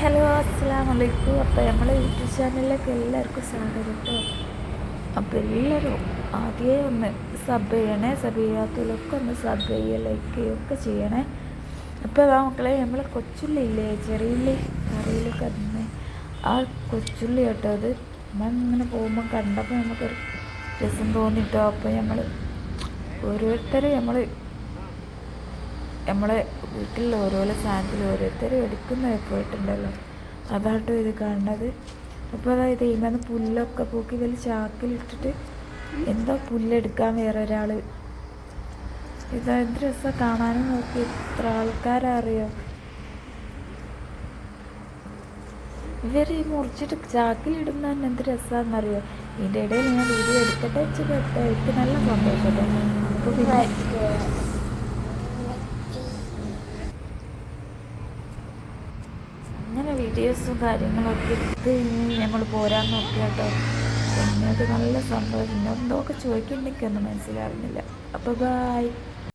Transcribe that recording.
Hello അസ്സലാമു അലൈക്കും. അപ്പോൾ നമ്മളെ യൂട്യൂബ് ചാനലിലേക്ക് എല്ലാവർക്കും സ്വാഗതം കേട്ടോ. അപ്പോൾ എല്ലാവരും ആദ്യമേ ഒന്ന് സബ് ചെയ്യണേ, സബ് ചെയ്യാത്തവരൊക്കെ ഒന്ന് സബ് ചെയ്യുക, ലൈക്ക് ചെയ്യുകയൊക്കെ ചെയ്യണേ. അപ്പോൾ അതാ മക്കളെ, നമ്മൾ കൊച്ചുള്ളി ഇല്ലേ, ചെറിയുള്ളി കറിയിലൊക്കെ തന്നെ ആ കൊച്ചുള്ളി കേട്ടോ. അത് നമ്മളിങ്ങനെ പോകുമ്പോൾ കണ്ടപ്പോൾ നമുക്കൊരു രസം തോന്നിട്ടോ. അപ്പോൾ നമ്മൾ ഓരോരുത്തരും നമ്മളെ വീട്ടിലുള്ള ഓരോരോ സാധനത്തിൽ ഓരോരുത്തരും എടുക്കുന്ന പോയിട്ടുണ്ടല്ലോ, അതാട്ടോ ഇത് കാണുന്നത്. അപ്പോൾ അതായത് ഇതിന് പുല്ലൊക്കെ പോക്കി വലിയ ചാക്കിലിട്ടിട്ട് എന്താ പുല്ലെടുക്കാൻ വേറൊരാൾ. ഇതെന്ത് രസം കാണാനും. നോക്കി എത്ര ആൾക്കാരറിയോ ഇവർ ഈ മുറിച്ചിട്ട് ചാക്കിലിടുന്ന തന്നെ എന്ത് രസമാണെന്നറിയോ. ഇതിൻ്റെ ഇടയിൽ ഞാൻ വീഡിയോ എടുക്കട്ടെ വെച്ചപ്പോൾ എനിക്ക് നല്ല സന്തോഷട്ടോ. അപ്പോൾ പിന്നെ അങ്ങനെ വീഡിയോസും കാര്യങ്ങളൊക്കെ എടുത്ത് നമ്മൾ പോരാൻ നോക്കി കേട്ടോ. പിന്നെ അത് നല്ല സന്തോഷം. എന്തൊക്കെ ചോദിക്കുന്നുണ്ടെങ്കിൽ ഒന്നും മനസ്സിലാവുന്നില്ല. അപ്പോൾ ബായ്.